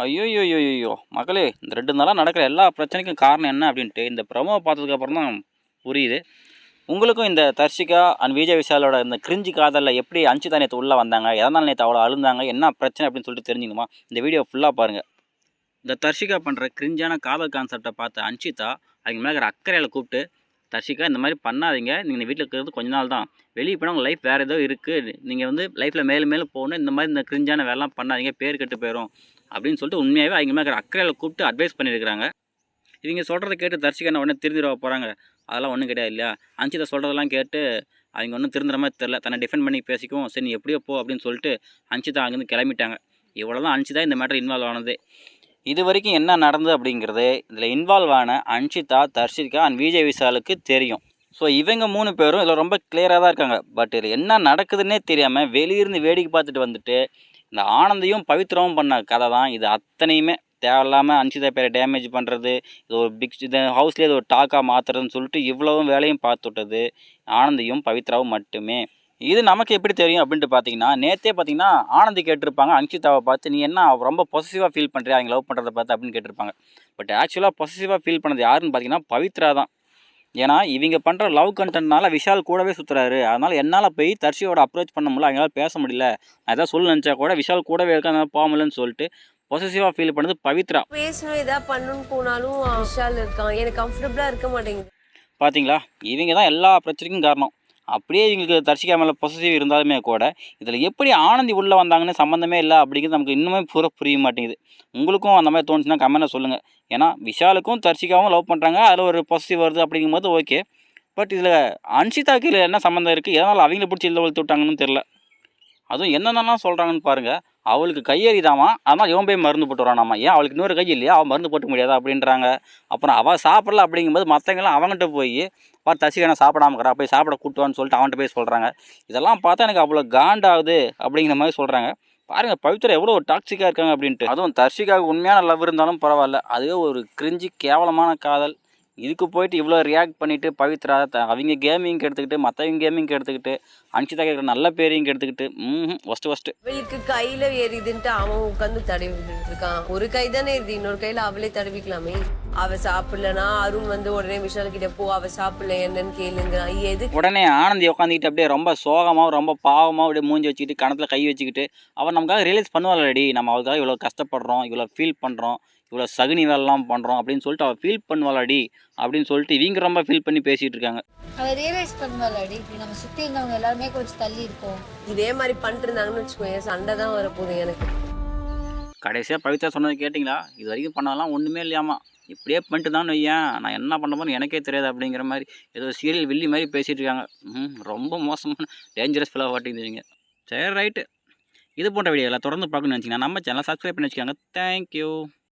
ஐயோயோயோயோ! மகளே, இந்த 2 நாளா நடக்கிற எல்லா பிரச்சனைக்கும் காரணம் என்ன அப்படின்ட்டு இந்த ப்ரமோவ பார்த்ததுக்கப்புறம் தான் புரியுது. உங்களுக்கும் இந்த தர்ஷிகா அண்ட் விஜய் விஷாலோட இந்த கிரிஞ்சு காதல்ல எப்படி அன்ஷிதா நேத்து உள்ள வந்தாங்க? எதனால நேத்து அவ்வளோ அழுந்தாங்க? என்ன பிரச்சனை அப்படின்னு சொல்லிட்டு தெரிஞ்சுக்கணுமா? இந்த வீடியோ ஃபுல்லா பாருங்க. இந்த தர்ஷிகா பண்ணுற கிரிஞ்சான காதல் கான்செப்டை பார்த்த அன்ஷிதா அவங்க மேலே இருக்கிற அக்கறையில் கூப்பிட்டு, தர்ஷிகா இந்த மாதிரி பண்ணாதீங்க, நீங்கள் வீட்டில் இருக்கிறது கொஞ்ச நாள் தான், வெளியே போனால் உங்கள் லைஃப் வேறு ஏதோ இருக்குது, நீங்கள் வந்து லைஃப்பில் மேலும் மேலும் போகணும், இந்த மாதிரி இந்த கிரிஞ்சான வேலைலாம் பண்ணாதீங்க, பேர் கெட்டு போயிடும் அப்படின்னு சொல்லிட்டு உண்மையாகவே அவங்க மேலே இருக்கிற அக்கறையில் கூப்பிட்டு அட்வைஸ் பண்ணியிருக்கிறாங்க. இவங்க சொல்கிறத கேட்டு தர்ஷிகா என்ன உடனே திருந்திட போகிறாங்க? அதெல்லாம் ஒன்றும் கிடையாது இல்லையா? அன்ஷிதா சொல்கிறதெல்லாம் கேட்டு அவங்க ஒன்றும் திருந்துற மாதிரி தெரில, தன்னை டிஃபெண்ட் பண்ணி பேசிக்கும். சரி நீ எப்படியோ போ அப்படின்னு சொல்லிட்டு அன்ஷிதா அங்கேருந்து கிளம்பிட்டாங்க. இவ்வளோ தான் அன்ஷிதா இந்த மேட்டர் இன்வால்வ் ஆனது. இது வரைக்கும் என்ன நடந்தது அப்படிங்கிறது இதில் இன்வால்வ் ஆன அன்ஷிதா, தர்ஷிகா அண்ட் விஜய் விஷாலுக்கு தெரியும். ஸோ இவங்க 3 பேரும் இதில் ரொம்ப கிளியராக தான் இருக்காங்க. பட் இதில் என்ன நடக்குதுன்னே தெரியாமல் வெளியிருந்து வேடிக்கை பார்த்துட்டு வந்துட்டு இந்த ஆனந்தையும் பவித்ராவும் பண்ண கதை தான் இது. அத்தனையுமே தேவையில்லாமல் அன்ஷிதா பேரை டேமேஜ் பண்ணுறது, இது ஒரு இது ஹவுஸ்லேயே இது ஒரு டாக்காக மாற்றுறதுன்னு சொல்லிட்டு இவ்வளவும் வேலையும் பார்த்து விட்டது ஆனந்தையும் பவித்ராவும் மட்டுமே. இது நமக்கு எப்படி தெரியும் அப்படின்ட்டு பார்த்தீங்கன்னா, நேற்றே பார்த்தீங்கன்னா ஆனந்தி கேட்டிருப்பாங்க அன்ஷிதாவை பார்த்து, நீ என்ன ரொம்ப பொசசிவாக ஃபீல் பண்ணுறியா அவங்க லவ் பண்ணுறத பார்த்து அப்படின்னு கேட்டிருப்பாங்க. பட் ஆக்சுவலாக பொசசிவாக ஃபீல் பண்ணது யாருன்னு பார்த்தீங்கன்னா பவித்ரா தான். ஏன்னா இவங்க பண்ணுற லவ் கண்டென்ட்னால விஷால் கூடவே சுற்றுறாரு. அதனால் என்னால் போய் தர்ஷியோட அப்ரோச் பண்ண முடியல, அவங்களால பேச முடியல, நான் எதாவது சொல்ல நினச்சா கூட விஷால் கூடவே இருக்க, அதனால் போக முடியலன்னு சொல்லிட்டு பொசசிவாக ஃபீல் பண்ணது பவித்ரா. பேசணும் எதாவது பண்ணணும்னு போனாலும் விஷால் இருக்கான், எனக்கு கம்ஃபர்டபுளாக இருக்க மாட்டேங்குது. பார்த்தீங்களா, இவங்க தான் எல்லா பிரச்சனைக்கும் காரணம். அப்படியே இவங்களுக்கு தர்ஷிகா மேலே பொசசிவ் இருந்தாலுமே கூட இதில் எப்படி ஆனந்தி உள்ளே வந்தாங்கன்னு சம்மந்தமே இல்லை அப்படிங்கிறது நமக்கு இன்னுமே புரிய மாட்டேங்குது. உங்களுக்கும் அந்த மாதிரி தோணுச்சுன்னா கமெண்ட்டில் சொல்லுங்கள். ஏன்னா விஷாலுக்கும் தர்ஷிகாவும் லவ் பண்ணுறாங்க, அதில் ஒரு பொசசிவ் வருது அப்படிங்கும்போது ஓகே. பட் இதில் அன்ஷிதாக்கு இதில் என்ன சம்மந்தம் இருக்குது, எதனால் அவங்கள பிடிச்சி இல்லை வளர்த்து விட்டாங்கன்னு தெரில. அதுவும் என்னென்னலாம் சொல்கிறாங்கன்னு பாருங்கள். அவளுக்கு கையெறிதாமா, அதனால் இவன் போய் மருந்து போட்டு வரானாமா. ஏன் அவளுக்கு இன்னொரு கை இல்லையா, அவள் மருந்து போட்டு முடியாதா அப்படின்றாங்க. அப்புறம் அவள் சாப்பிடல அப்படிங்கும்போது மற்றவங்களாம் அவங்ககிட்ட போய் தர்ஷிகா சாப்பிடாம இருக்கிறா, போய் சாப்பிட கூட்டுவான்னு சொல்லிட்டு அவன்கிட்ட போய் சொல்கிறாங்க. இதெல்லாம் பார்த்தா எனக்கு அவ்வளோ காண்டாகுது அப்படிங்கிற மாதிரி சொல்கிறாங்க. பாருங்கள் பவித்ரா எவ்வளோ ஒரு டாக்ஸிக்காக இருக்காங்க அப்படின்ட்டு. அதுவும் தர்ஷிகாவுக்கு உண்மையான லவ் இருந்தாலும் பரவாயில்ல, அதுவே ஒரு கிரிஞ்சி கேவலமான காதல். இதுக்கு போயிட்டு இவ்வளோ ரியாக்ட் பண்ணிவிட்டு பவித்ரா அவங்க கேமிங் எடுத்துக்கிட்டு மற்றவங்க கேமிங் எடுத்துக்கிட்டு அன்ஷிதா கேட்குற நல்ல பேரையும் எடுத்துக்கிட்டு ஃபஸ்ட்டு அவளுக்கு கையில் ஏறிதுன்ட்டு அவன் உட்காந்து தடவி விட்டுட்டு இருக்கான். ஒரு கை தானே ஏறிது, இன்னொரு கையில் அவளே தடவிக்கலாமே. அவ சாப்பிடலனா அருண் வந்து உடனே விஷால் கிட்ட போ, அவ சாப்பிடல என்னன்னு கேளுங்கிறான். எது உடனே ஆனந்தி உட்காந்துக்கிட்டு அப்படியே ரொம்ப சோகமாகவும் ரொம்ப பாவமாக அப்படியே மூஞ்சி வச்சுக்கிட்டு கணத்தில் கை வச்சுக்கிட்டு அவன் நமக்காக ரியலைஸ் பண்ணுவாள்டி, நம்ம அவளுக்காக இவ்வளோ கஷ்டப்படுறோம், இவ்வளோ ஃபீல் பண்ணுறோம், இவ்வளோ சகுனி வேலைலாம் பண்ணுறோம் அப்படின்னு சொல்லிட்டு அவள் ஃபீல் பண்ணுவாளாடி அப்படின்னு சொல்லிட்டு இவங்க ரொம்ப ஃபீல் பண்ணி பேசிகிட்டு இருக்காங்க. அவள் ரியலைஸ் பண்ணுவாளாடி, நம்ம சுற்றி இருந்தவங்க எல்லாருமே கொஞ்சம் தள்ளி இருக்கோம். இதே மாதிரி பண்ணிட்டு இருந்தாங்கன்னு வச்சுக்கோங்க, சண்டை தான் வரப்போகுது எனக்கு. கடைசியாக பவித்ரா சொன்னது கேட்டிங்களா, இது வரைக்கும் பண்ணதெல்லாம் ஒன்றுமே இல்லையாமா, இப்படியே பண்ணிட்டு தான் வையேன், நான் என்ன பண்ண போறேன்னு எனக்கே தெரியாது அப்படிங்கிற மாதிரி ஏதோ சீரியல் வில்லி மாதிரி பேசிகிட்டு இருக்காங்க. ரொம்ப மோசமான டேஞ்சரஸ் ஃபில்லாக வாட்டிங்க. சரி ரைட்டு, இது போன்ற வீடியோவில் தொடர்ந்து பார்க்கணும்னு நினச்சிங்கன்னா நம்ம சேனலை சப்ஸ்கிரைப் பண்ணி வச்சுக்கோங்க. தேங்க்யூ.